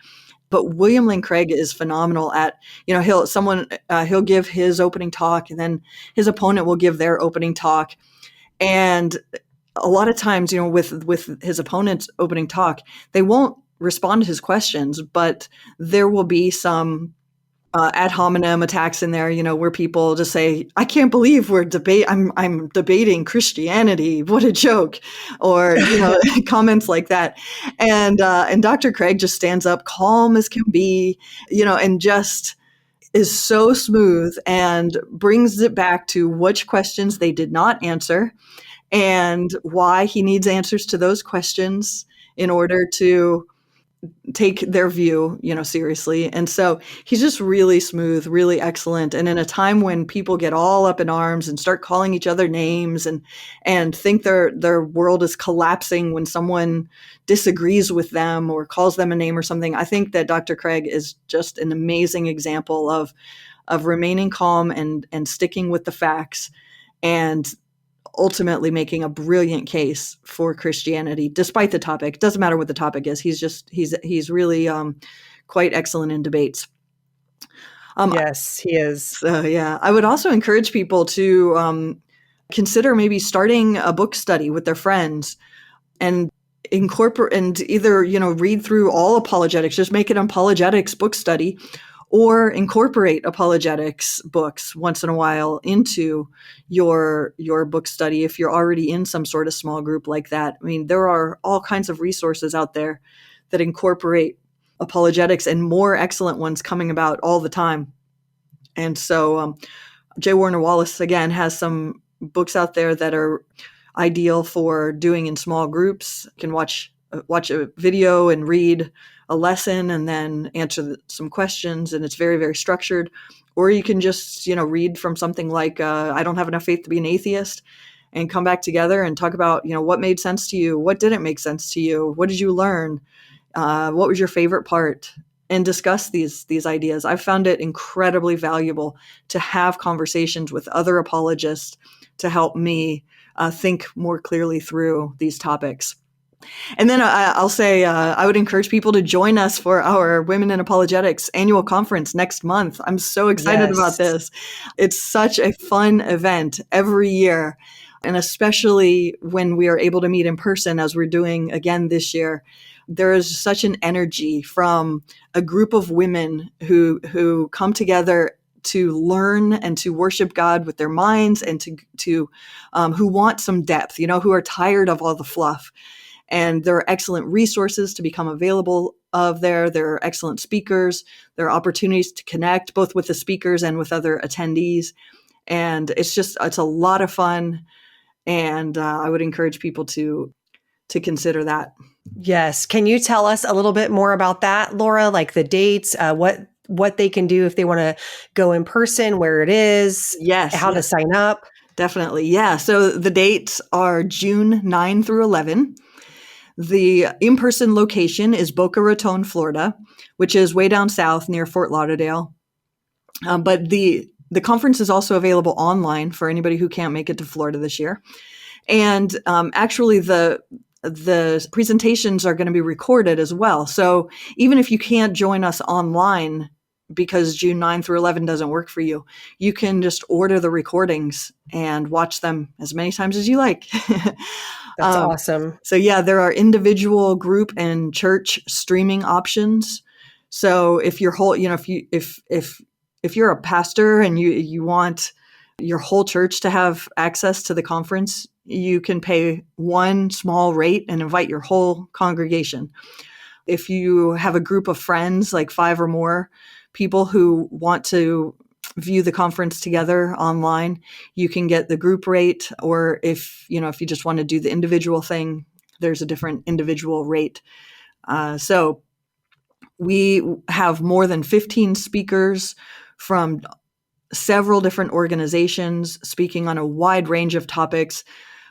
But William Lane Craig is phenomenal at, he'll give his opening talk, and then his opponent will give their opening talk. And a lot of times, with his opponent's opening talk, they won't respond to his questions, but there will be some ad hominem attacks in there, where people just say, "I can't believe I'm debating Christianity. What a joke," or comments like that. And Dr. Craig just stands up, calm as can be, and just is so smooth and brings it back to which questions they did not answer and why he needs answers to those questions in order to take their view, seriously. And so he's just really smooth, really excellent. And in a time when people get all up in arms and start calling each other names and think their world is collapsing when someone disagrees with them or calls them a name or something, I think that Dr. Craig is just an amazing example of remaining calm and sticking with the facts and ultimately making a brilliant case for Christianity, despite the topic. It doesn't matter what the topic is. He's really quite excellent in debates. Yes, he is. So yeah, I would also encourage people to consider maybe starting a book study with their friends and incorporate and either, read through all apologetics, just make it an apologetics book study, or incorporate apologetics books once in a while into your book study if you're already in some sort of small group like that. I mean, there are all kinds of resources out there that incorporate apologetics, and more excellent ones coming about all the time. And so J. Warner Wallace, again, has some books out there that are ideal for doing in small groups. You can watch a video and read a lesson and then answer some questions, and it's very, very structured. Or you can just, read from something like I Don't Have Enough Faith to Be an Atheist, and come back together and talk about, what made sense to you, what didn't make sense to you, what did you learn, what was your favorite part, and discuss these ideas. I've found it incredibly valuable to have conversations with other apologists to help me think more clearly through these topics. And then I'll say I would encourage people to join us for our Women in Apologetics annual conference next month. I'm so excited about this. It's such a fun event every year, and especially when we are able to meet in person, as we're doing again this year. There is such an energy from a group of women who come together to learn and to worship God with their minds, and to who want some depth, who are tired of all the fluff. And there are excellent resources to become available of there. There are excellent speakers. There are opportunities to connect both with the speakers and with other attendees. And it's a lot of fun. And I would encourage people to consider that. Yes. Can you tell us a little bit more about that, Laura? Like the dates, what they can do if they want to go in person, where it is, how to sign up? Definitely. Yeah. So the dates are June 9 through 11. The in-person location is Boca Raton, Florida, which is way down south near Fort Lauderdale. But the the conference is also available online for anybody who can't make it to Florida this year. And actually, the presentations are going to be recorded as well. So even if you can't join us online because June 9 through 11 doesn't work for you, you can just order the recordings and watch them as many times as you like. That's awesome. So yeah, there are individual, group, and church streaming options. So if your whole, if you're a pastor and you want your whole church to have access to the conference, you can pay one small rate and invite your whole congregation. If you have a group of friends, like 5 or more people who want to view the conference together online, you can get the group rate. Or if you just want to do the individual thing, there's a different individual rate. So we have more than 15 speakers from several different organizations speaking on a wide range of topics.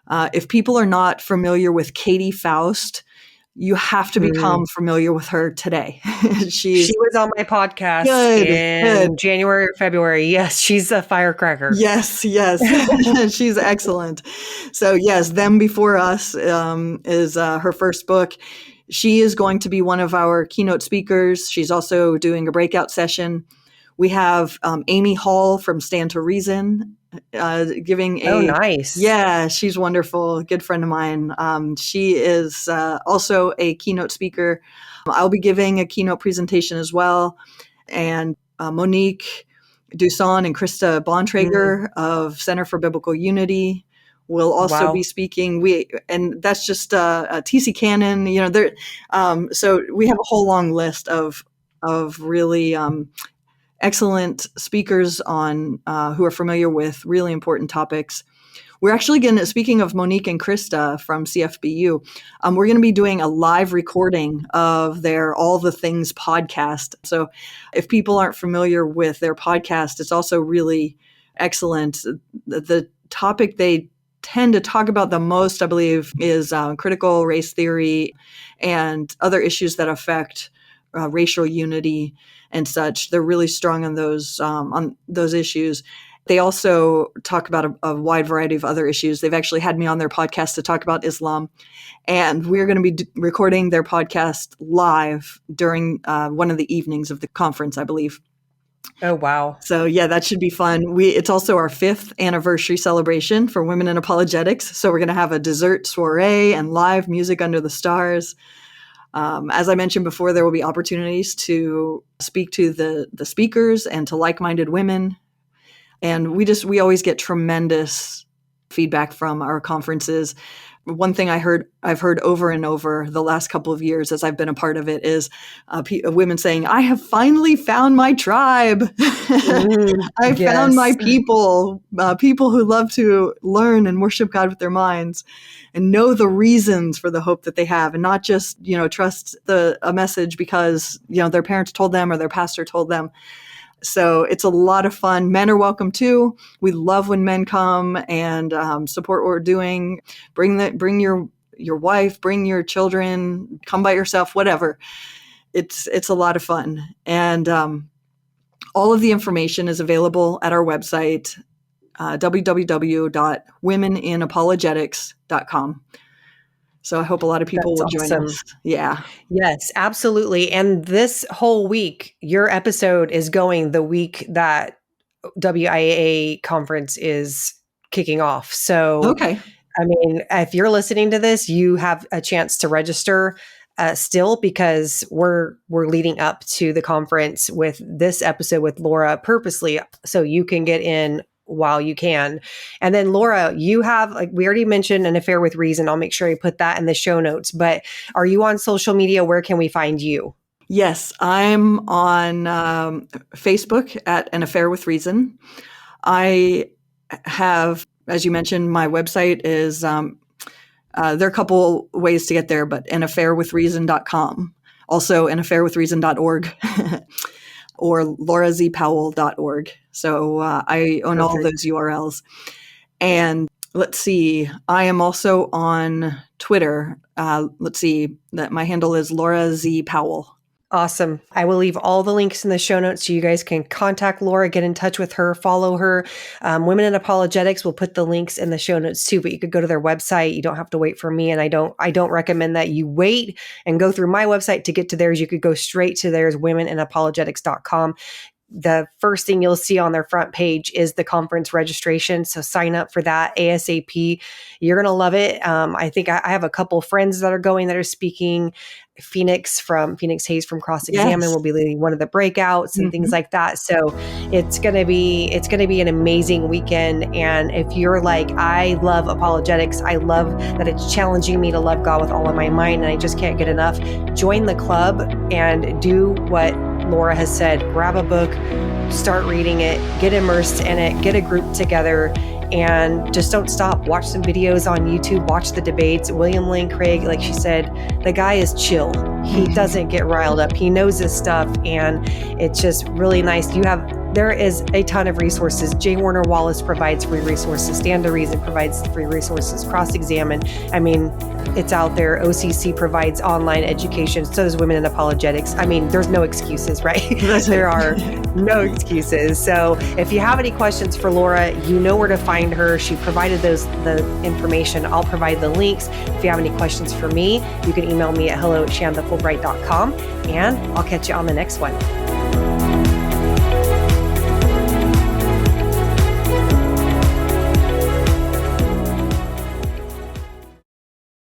If people are not familiar with Katie Faust, you have to become familiar with her today. She was on my podcast in January or February. Yes, she's a firecracker. Yes. She's excellent. So yes, Them Before Us is her first book. She is going to be one of our keynote speakers. She's also doing a breakout session. We have Amy Hall from Stand to Reason giving a... Oh, nice. Yeah, she's wonderful. Good friend of mine. She is also a keynote speaker. I'll be giving a keynote presentation as well. And Monique Dusson and Krista Bontrager of Center for Biblical Unity will also be speaking. And that's just T.C. Cannon. So we have a whole long list of really excellent speakers on who are familiar with really important topics. We're actually going to, speaking of Monique and Krista from CFBU, we're going to be doing a live recording of their All the Things podcast. So if people aren't familiar with their podcast, it's also really excellent. The topic they tend to talk about the most, I believe, is critical race theory and other issues that affect racial unity and such. They're really strong on those issues. They also talk about a wide variety of other issues. They've actually had me on their podcast to talk about Islam, and we're going to be recording their podcast live during one of the evenings of the conference, I believe. Oh, wow. So yeah, that should be fun. It's also our 5th anniversary celebration for Women in Apologetics. So we're going to have a dessert soiree and live music under the stars. As I mentioned before, there will be opportunities to speak to the speakers and to like-minded women. And we always get tremendous feedback from our conferences. One thing I've heard over and over the last couple of years as I've been a part of it is women saying, "I have finally found my tribe. I found my people who love to learn and worship God with their minds and know the reasons for the hope that they have, and not just, trust a message because, their parents told them or their pastor told them." So it's a lot of fun. Men are welcome too. We love when men come and support what we're doing. Bring your wife, bring your children, come by yourself, whatever. It's a lot of fun. And all of the information is available at our website, www.womeninapologetics.com. So I hope a lot of people will join us. Yeah. Yes, absolutely. And this whole week, your episode is going the week that WIA conference is kicking off. So, okay. I mean, if you're listening to this, you have a chance to register still, because we're leading up to the conference with this episode with Laura purposely so you can get in while you can. And then Laura, you have, like we already mentioned, An Affair with Reason. I'll make sure you put that in the show notes, but are you on social media? Where can we find you? Yes, I'm on Facebook at An Affair with Reason. I have, as you mentioned, my website is, there are a couple ways to get there, but anaffairwithreason.com. Also anaffairwithreason.org. or laurazpowell.org. So I own all those URLs. And let's see, I am also on Twitter. Let's see, that my handle is Laura Z. Powell. Awesome. I will leave all the links in the show notes so you guys can contact Laura, get in touch with her, follow her. Women in Apologetics will put the links in the show notes too, but you could go to their website. You don't have to wait for me. And I don't recommend that you wait and go through my website to get to theirs. You could go straight to theirs, womenandapologetics.com. The first thing you'll see on their front page is the conference registration. So sign up for that ASAP. You're going to love it. I think I have a couple friends that are going that are speaking. Phoenix Hayes from Cross Examine Yes. will be leading one of the breakouts and things like that. So it's going to be an amazing weekend. And if you're like, I love apologetics, I love that it's challenging me to love God with all of my mind, and I just can't get enough, join the club and do what Laura has said. Grab a book, start reading it, get immersed in it, get a group together, and just don't stop. Watch some videos on YouTube, watch the debates. William Lane Craig, like she said, the guy is chill. He doesn't get riled up. He knows his stuff, and it's just really nice. There is a ton of resources. J. Warner Wallace provides free resources. Stand to Reason provides free resources. Cross Examine. I mean, it's out there. OCC provides online education. So does Women in Apologetics. I mean, there's no excuses, right? There are no excuses. So if you have any questions for Laura, you know where to find her. She provided the information. I'll provide the links. If you have any questions for me, you can email me at hello@shandafulbright.com, and I'll catch you on the next one.